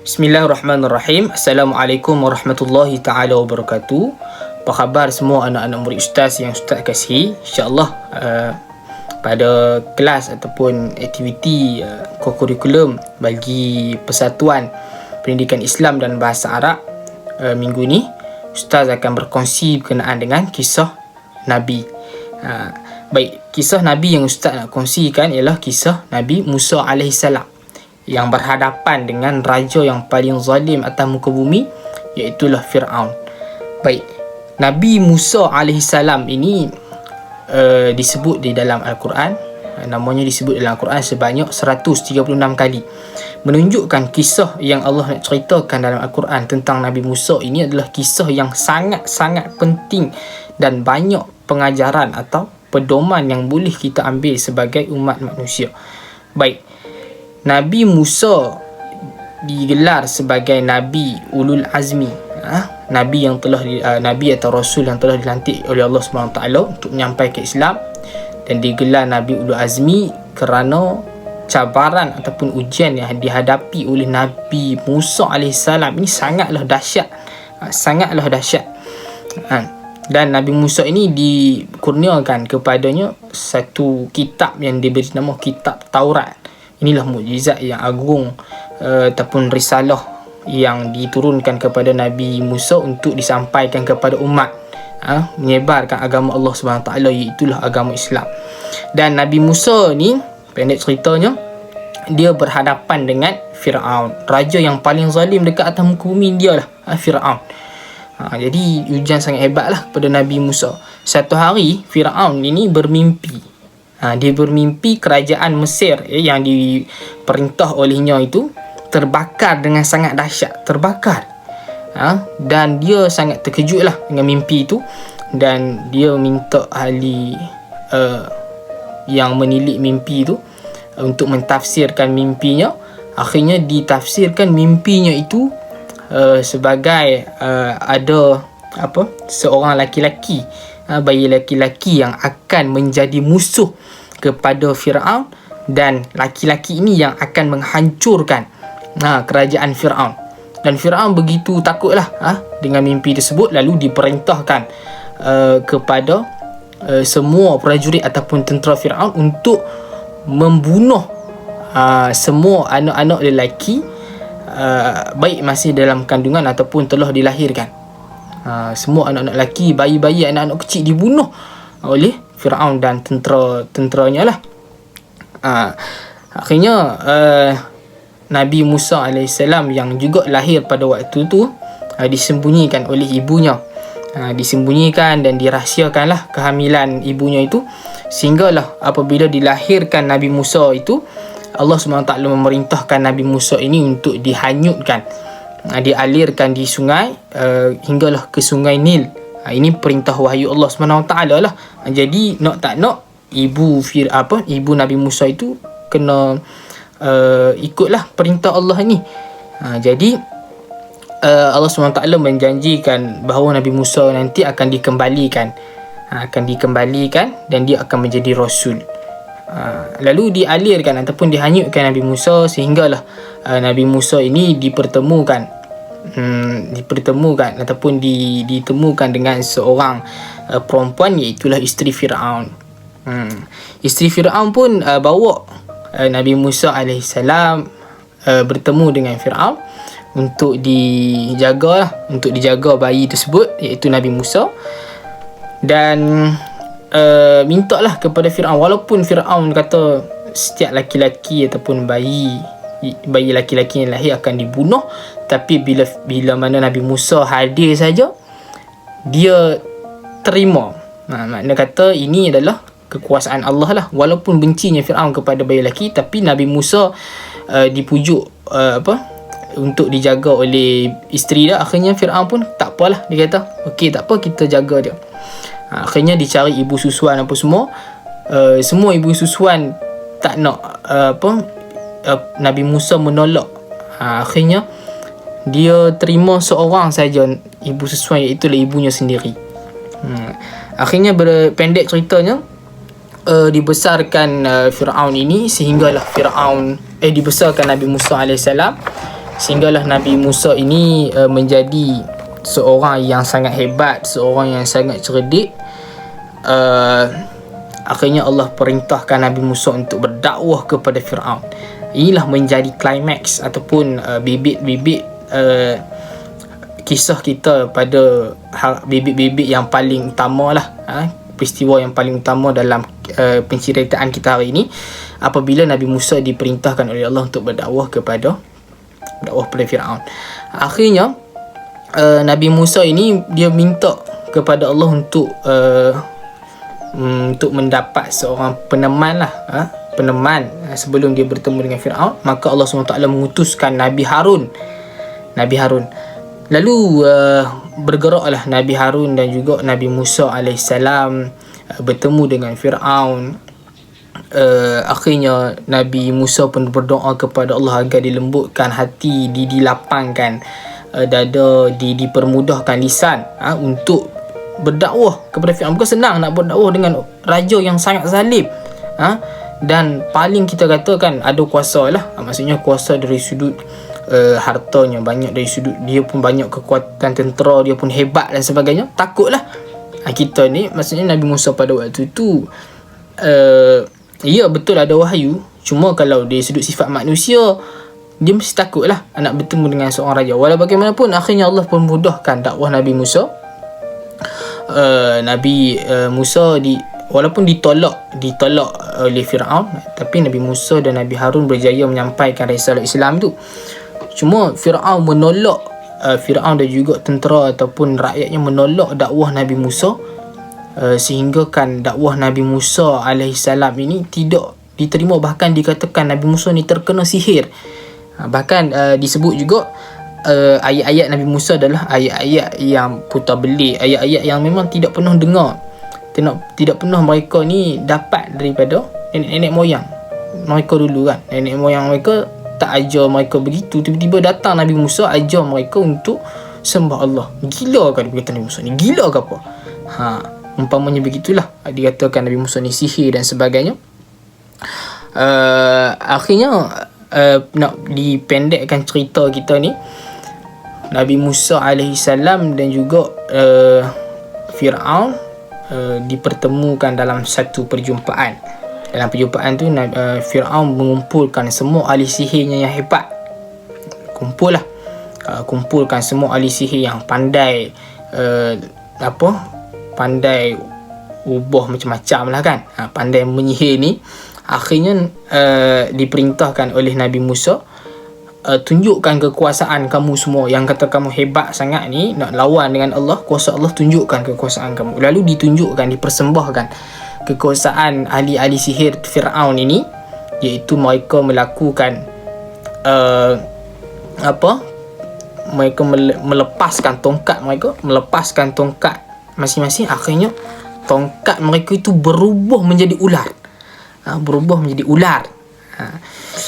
Bismillahirrahmanirrahim. Assalamualaikum warahmatullahi ta'ala wabarakatuh. Apa khabar semua anak-anak murid Ustaz yang Ustaz kasihi? InsyaAllah pada kelas ataupun aktiviti kurikulum bagi Persatuan Pendidikan Islam dan Bahasa Arab minggu ni, Ustaz akan berkongsi berkenaan dengan kisah Nabi. Baik, kisah Nabi yang Ustaz nak kongsikan ialah kisah Nabi Musa AS yang berhadapan dengan raja yang paling zalim atas muka bumi, iaitulah Fir'aun. Baik, Nabi Musa AS ini disebut di dalam Al-Quran, namanya disebut dalam Al-Quran sebanyak 136 kali, menunjukkan kisah yang Allah nak ceritakan dalam Al-Quran tentang Nabi Musa ini adalah kisah yang sangat-sangat penting dan banyak pengajaran atau pedoman yang boleh kita ambil sebagai umat manusia. Baik, Nabi Musa digelar sebagai Nabi Ulul Azmi, Nabi yang telah Nabi atau Rasul yang telah dilantik oleh Allah SWT untuk menyampaikan Islam, dan digelar Nabi Ulul Azmi kerana cabaran ataupun ujian yang dihadapi oleh Nabi Musa AS ini sangatlah dahsyat. Dan Nabi Musa ini dikurniakan kepadanya satu kitab yang diberi nama Kitab Taurat. Inilah mukjizat yang agung ataupun risalah yang diturunkan kepada Nabi Musa untuk disampaikan kepada umat, menyebarkan agama Allah SWT, iaitulah agama Islam. Dan Nabi Musa ni, pendek ceritanya, dia berhadapan dengan Fir'aun, raja yang paling zalim dekat atas muka bumi, dia lah Fir'aun. Jadi ujian sangat hebat lah kepada Nabi Musa. Satu hari Fir'aun ini bermimpi. Dia bermimpi kerajaan Mesir yang diperintah olehnya itu terbakar dengan sangat dahsyat, terbakar. Dan dia sangat terkejut lah dengan mimpi itu, dan dia minta ahli yang menilik mimpi itu untuk mentafsirkan mimpinya. Akhirnya ditafsirkan mimpinya itu sebagai ada seorang laki-laki, bayi laki-laki yang akan menjadi musuh kepada Fir'aun, dan laki-laki ini yang akan menghancurkan kerajaan Fir'aun. Dan Fir'aun begitu takutlah dengan mimpi tersebut, lalu diperintahkan kepada semua prajurit ataupun tentera Fir'aun untuk membunuh semua anak-anak lelaki, baik masih dalam kandungan ataupun telah dilahirkan. Semua anak-anak lelaki, bayi-bayi, anak-anak kecil dibunuh oleh Fir'aun dan tentera-tenteranya lah. Akhirnya Nabi Musa AS yang juga lahir pada waktu tu disembunyikan oleh ibunya, disembunyikan dan dirahsiakanlah kehamilan ibunya itu, sehinggalah apabila dilahirkan Nabi Musa itu, Allah SWT memerintahkan Nabi Musa ini untuk dihanyutkan, dialirkan di sungai hinggalah ke sungai Nil. Ini perintah wahyu Allah SWT lah. Jadi nak tak nak ibu Nabi Musa itu kena ikutlah perintah Allah ni. Jadi Allah SWT menjanjikan bahawa Nabi Musa nanti akan dikembalikan dan dia akan menjadi Rasul. Lalu dialirkan ataupun dihanyutkan Nabi Musa, sehinggalah Nabi Musa ini dipertemukan ataupun ditemukan dengan seorang perempuan, iaitulah isteri Fir'aun. Isteri Fir'aun pun bawa Nabi Musa AS bertemu dengan Fir'aun untuk dijaga bayi tersebut, iaitu Nabi Musa, dan mintalah kepada Fir'aun, walaupun Fir'aun kata setiap laki-laki ataupun bayi laki-laki yang lahir akan dibunuh, tapi bila mana Nabi Musa hadir saja, dia terima. Makna kata ini adalah kekuasaan Allah lah. Walaupun bencinya Fir'aun kepada bayi lelaki, tapi Nabi Musa dipujuk untuk dijaga oleh isteri dia. Akhirnya Fir'aun pun tak apalah, dia kata okey, tak apa, kita jaga dia. Akhirnya dicari ibu susuan apa semua. Semua ibu susuan tak nak Nabi Musa menolak. Akhirnya dia terima seorang saja ibu susuan, iaitu ibunya sendiri. Akhirnya pendek ceritanya, dibesarkan Fir'aun ini, sehinggalah Fir'aun dibesarkan Nabi Musa AS Sehinggalah Nabi Musa ini menjadi seorang yang sangat hebat, seorang yang sangat cerdik. Akhirnya Allah perintahkan Nabi Musa untuk berdakwah kepada Fir'aun. Inilah menjadi klimaks ataupun bibit-bibit kisah kita pada bibit-bibit yang paling utama lah, peristiwa yang paling utama dalam penceritaan kita hari ini, apabila Nabi Musa diperintahkan oleh Allah untuk berdakwah kepada Fir'aun. Akhirnya Nabi Musa ini dia minta kepada Allah untuk mendapat seorang peneman lah, peneman sebelum dia bertemu dengan Fir'aun. Maka Allah SWT mengutuskan Nabi Harun. Lalu bergeraklah Nabi Harun dan juga Nabi Musa AS bertemu dengan Fir'aun. Akhirnya Nabi Musa pun berdoa kepada Allah agar dilembutkan hati, dilapangkan dada, dipermudahkan lisan untuk berdakwah kepada Fir'aun. Bukan senang nak berdakwah dengan raja yang sangat zalim, dan paling kita katakan ada kuasa lah, maksudnya kuasa dari sudut hartanya banyak, dari sudut dia pun banyak kekuatan tentera, dia pun hebat dan sebagainya. Takutlah kita ni, maksudnya Nabi Musa pada waktu tu ya betul ada wahyu, cuma kalau dari sudut sifat manusia dia mesti takut lah nak bertemu dengan seorang raja. Walau bagaimanapun akhirnya Allah pun mudahkan dakwah Nabi Musa. Nabi Musa walaupun ditolak oleh Fir'aun, tapi Nabi Musa dan Nabi Harun berjaya menyampaikan risalah Islam tu. Cuma Fir'aun menolak, Fir'aun dan juga tentera ataupun rakyatnya menolak dakwah Nabi Musa, sehingga kan dakwah Nabi Musa AS ini tidak diterima. Bahkan dikatakan Nabi Musa ni terkena sihir. Bahkan disebut juga ayat-ayat Nabi Musa adalah ayat-ayat yang putar belik, ayat-ayat yang memang tidak pernah dengar, tidak pernah mereka ni dapat daripada nenek moyang mereka dulu kan. Nenek moyang mereka tak ajar mereka begitu. Tiba-tiba datang Nabi Musa ajar mereka untuk sembah Allah. Gila kan dia kata Nabi Musa ni? Gila ke apa? Umpamanya begitulah dikatakan Nabi Musa ni sihir dan sebagainya. Akhirnya nak dipendekkan cerita kita ni, Nabi Musa AS dan juga Fir'aun dipertemukan dalam satu perjumpaan. Dalam perjumpaan tu Fir'aun mengumpulkan semua ahli sihirnya yang hebat. Kumpulkan semua ahli sihir yang pandai pandai ubah macam-macam lah kan, pandai menyihir ni. Akhirnya diperintahkan oleh Nabi Musa, tunjukkan kekuasaan kamu semua yang kata kamu hebat sangat ni, nak lawan dengan Allah, kuasa Allah, tunjukkan kekuasaan kamu. Lalu ditunjukkan, dipersembahkan kekuasaan ahli-ahli sihir Fir'aun ini, iaitu mereka melakukan mereka melepaskan tongkat mereka, melepaskan tongkat masing-masing. Akhirnya tongkat mereka itu berubah menjadi ular.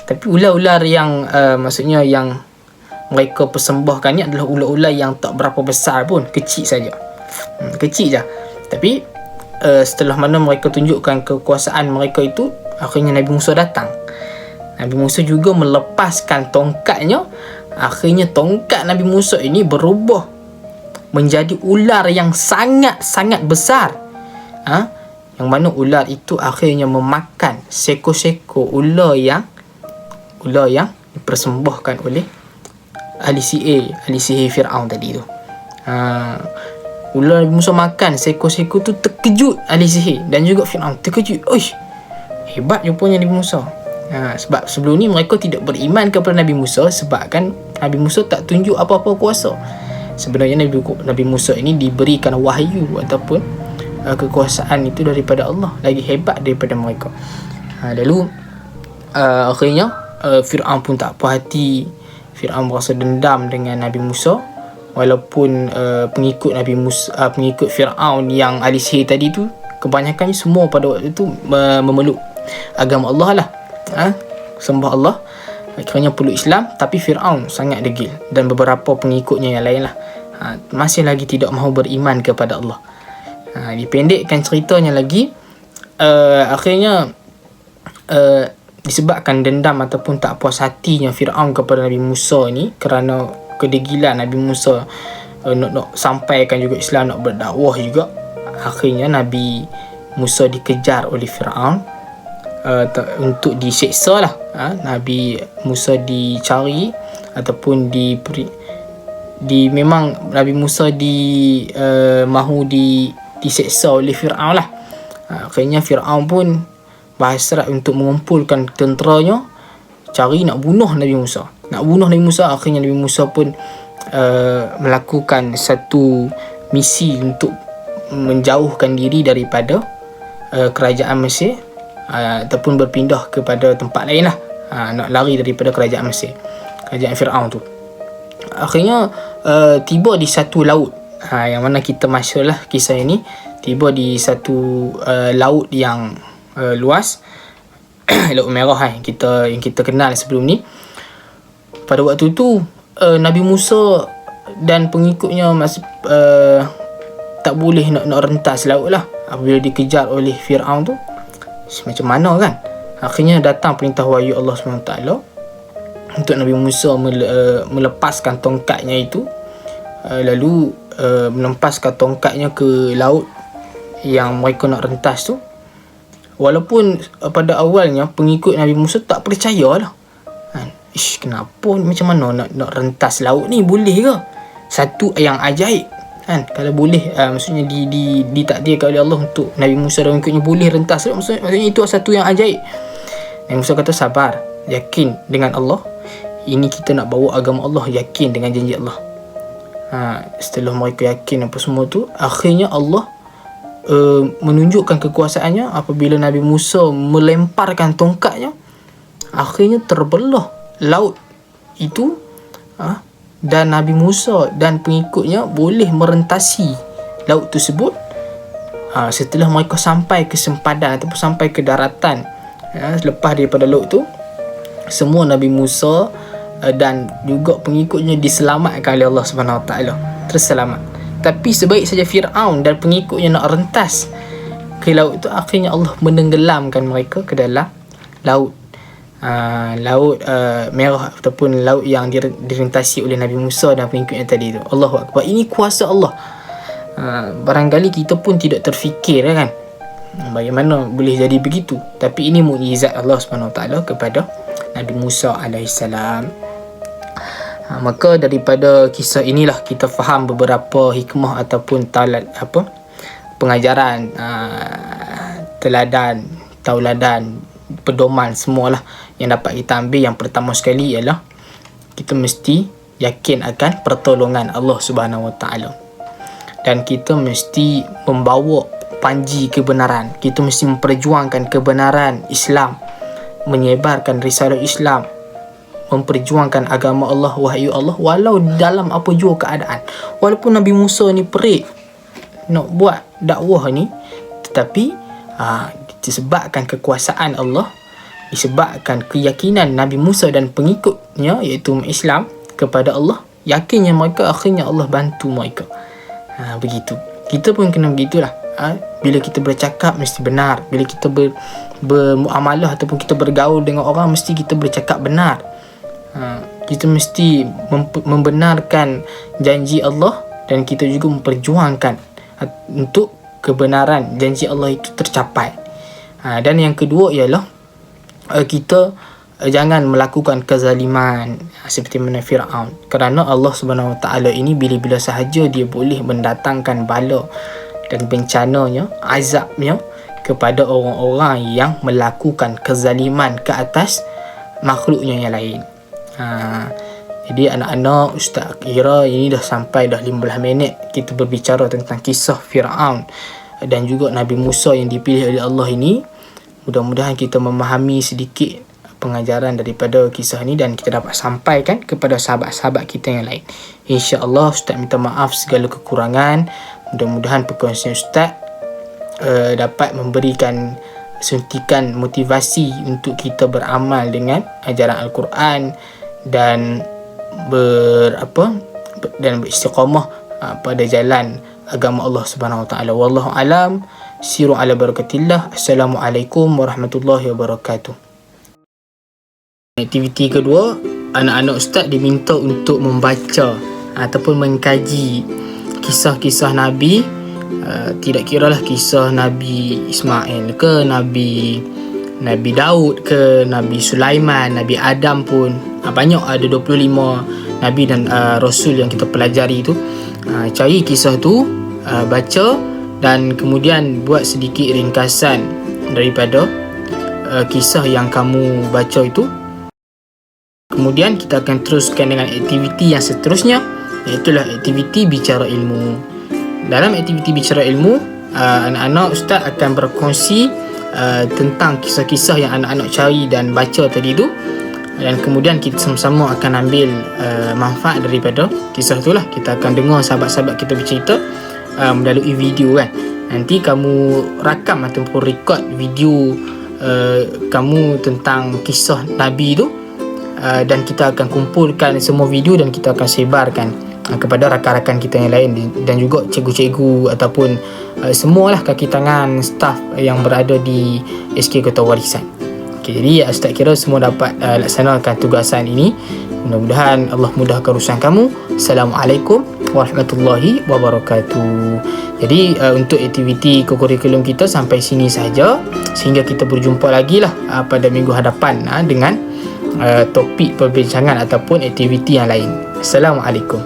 Tapi ular-ular yang maksudnya yang mereka persembahkan ni adalah ular-ular yang tak berapa besar pun, kecil saja. Kecil je. Tapi setelah mana mereka tunjukkan kekuasaan mereka itu, akhirnya Nabi Musa datang. Nabi Musa juga melepaskan tongkatnya. Akhirnya tongkat Nabi Musa ini berubah menjadi ular yang sangat-sangat besar. Yang mana ular itu akhirnya memakan seekor-seekor ular yang dipersembahkan oleh ahli sihir Fir'aun tadi tu. Ular Nabi Musa makan seekor-seekor tu, terkejut ahli sihir dan juga Fir'aun terkejut. Oish, hebat rupanya Nabi Musa. Sebab sebelum ni mereka tidak beriman kepada Nabi Musa, sebab kan Nabi Musa tak tunjuk apa-apa kuasa. Sebenarnya Nabi Musa ini diberikan wahyu ataupun kekuasaan itu daripada Allah, lagi hebat daripada mereka. Lalu akhirnya Fir'aun pun tak puas hati. Fir'aun berasa dendam dengan Nabi Musa, walaupun pengikut Nabi Musa, pengikut Fir'aun yang ahli sihir tadi tu, kebanyakannya semua pada waktu itu memeluk agama Allah lah, sembah Allah, akhirnya peluk Islam. Tapi Fir'aun sangat degil, dan beberapa pengikutnya yang lain lah masih lagi tidak mahu beriman kepada Allah. Dipendekkan ceritanya lagi, akhirnya disebabkan dendam ataupun tak puas hatinya Fir'aun kepada Nabi Musa ni, kerana kedegilan Nabi Musa nak sampaikan juga Islam, nak berdakwah juga, akhirnya Nabi Musa dikejar oleh Fir'aun untuk diseksa lah. Nabi Musa dicari ataupun memang Nabi Musa mahu diseksa oleh Fir'aun lah. Akhirnya Fir'aun pun berhasrat untuk mengumpulkan tenteranya, cari nak bunuh Nabi Musa. Akhirnya Nabi Musa pun melakukan satu misi untuk menjauhkan diri daripada kerajaan Mesir, ataupun berpindah kepada tempat lain lah, nak lari daripada kerajaan Mesir, kerajaan Fir'aun tu. Akhirnya tiba di satu laut, yang mana kita masyhur lah kisah ini. Tiba di satu laut yang luas, Laut Merah yang kita kenal sebelum ni. Pada waktu tu Nabi Musa dan pengikutnya masih tak boleh nak rentas laut lah. Apabila dikejar oleh Fir'aun tu, macam mana kan. Akhirnya datang perintah wahyu Allah SWT untuk Nabi Musa melepaskan tongkatnya itu, lalu melempaskan tongkatnya ke laut yang mereka nak rentas tu. Walaupun pada awalnya pengikut Nabi Musa tak percaya lah, kenapa macam mana nak rentas laut ni, boleh ke? Satu yang ajaib kan, kalau boleh maksudnya ditakdirkan oleh Allah untuk Nabi Musa dan pengikutnya boleh rentas laut, maksudnya itu satu yang ajaib. Nabi Musa kata sabar, yakin dengan Allah, ini kita nak bawa agama Allah, yakin dengan janji Allah. Setelah mereka yakin apa semua tu, akhirnya Allah menunjukkan kekuasaannya apabila Nabi Musa melemparkan tongkatnya. Akhirnya terbelah laut itu, dan Nabi Musa dan pengikutnya boleh merentasi laut tersebut. Setelah mereka sampai ke sempadan ataupun sampai ke daratan, lepas daripada laut tu, semua Nabi Musa dan juga pengikutnya diselamatkan oleh Allah SWT, terselamat. Tapi sebaik saja Fir'aun dan pengikutnya nak rentas ke laut itu, akhirnya Allah menenggelamkan mereka ke dalam laut Merah ataupun laut yang direntasi oleh Nabi Musa dan pengikutnya tadi tu. Allahu Akbar. Ini kuasa Allah. Barangkali kita pun tidak terfikir kan, bagaimana boleh jadi begitu. Tapi ini mukjizat Allah SWT kepada Nabi Musa alaihissalam. Maka daripada kisah inilah kita faham beberapa hikmah ataupun pengajaran, tauladan, pedoman semualah yang dapat kita ambil. Yang pertama sekali ialah kita mesti yakin akan pertolongan Allah Subhanahu Wa Taala, dan kita mesti membawa panji kebenaran. Kita mesti memperjuangkan kebenaran Islam, menyebarkan risalah Islam, memperjuangkan agama Allah, wahyu Allah, walau dalam apa jua keadaan. Walaupun Nabi Musa ni perik nak buat dakwah ni, tetapi disebabkan kekuasaan Allah, disebabkan keyakinan Nabi Musa dan pengikutnya iaitu Islam kepada Allah, yakinnya mereka, akhirnya Allah bantu mereka. Begitu. Kita pun kena begitulah. Bila kita bercakap mesti benar. Bila kita bermuamalah ataupun kita bergaul dengan orang, mesti kita bercakap benar. Kita mesti membenarkan janji Allah, dan kita juga memperjuangkan untuk kebenaran janji Allah itu tercapai. Dan yang kedua ialah kita jangan melakukan kezaliman seperti mana Fir'aun, kerana Allah Subhanahu Wa Taala ini bila-bila sahaja dia boleh mendatangkan bala dan bencananya, azabnya kepada orang-orang yang melakukan kezaliman ke atas makhluknya yang lain. Jadi anak-anak, Ustaz kira ini dah sampai 15 minit kita berbicara tentang kisah Fir'aun dan juga Nabi Musa yang dipilih oleh Allah ini. Mudah-mudahan kita memahami sedikit pengajaran daripada kisah ini dan kita dapat sampaikan kepada sahabat-sahabat kita yang lain. InsyaAllah Ustaz minta maaf segala kekurangan. Mudah-mudahan perkongsian Ustaz dapat memberikan suntikan motivasi untuk kita beramal dengan ajaran Al-Quran dan beristiqamah pada jalan agama Allah Subhanahu Wa Taala. Wallahu alam. Siru ala barakatillah. Assalamualaikum warahmatullahi wabarakatuh. Aktiviti kedua, anak-anak ustaz diminta untuk membaca ataupun mengkaji kisah-kisah Nabi. Tidak kiralah kisah Nabi Ismail ke, Nabi Daud ke, Nabi Sulaiman, Nabi Adam pun. Banyak, ada 25 Nabi dan Rasul yang kita pelajari tu. Cari kisah tu, baca, dan kemudian buat sedikit ringkasan daripada kisah yang kamu baca itu. Kemudian kita akan teruskan dengan aktiviti yang seterusnya, iaitulah aktiviti bicara ilmu. Dalam aktiviti bicara ilmu, anak-anak ustaz akan berkongsi tentang kisah-kisah yang anak-anak cari dan baca tadi tu, dan kemudian kita sama-sama akan ambil manfaat daripada kisah tu lah. Kita akan dengar sahabat-sahabat kita bercerita melalui video kan. Nanti kamu rakam ataupun record video kamu tentang kisah Nabi tu, dan kita akan kumpulkan semua video dan kita akan sebarkan kepada rakan-rakan kita yang lain dan juga cikgu-cikgu ataupun semualah kaki tangan staf yang berada di SK Kota Warisan. Jadi ustaz kira semua dapat laksanakan tugasan ini. Mudah-mudahan Allah mudahkan urusan kamu. Assalamualaikum warahmatullahi wabarakatuh. Jadi untuk aktiviti kurikulum kita sampai sini saja, sehingga kita berjumpa lagi lah pada minggu hadapan dengan topik perbincangan ataupun aktiviti yang lain. Assalamualaikum.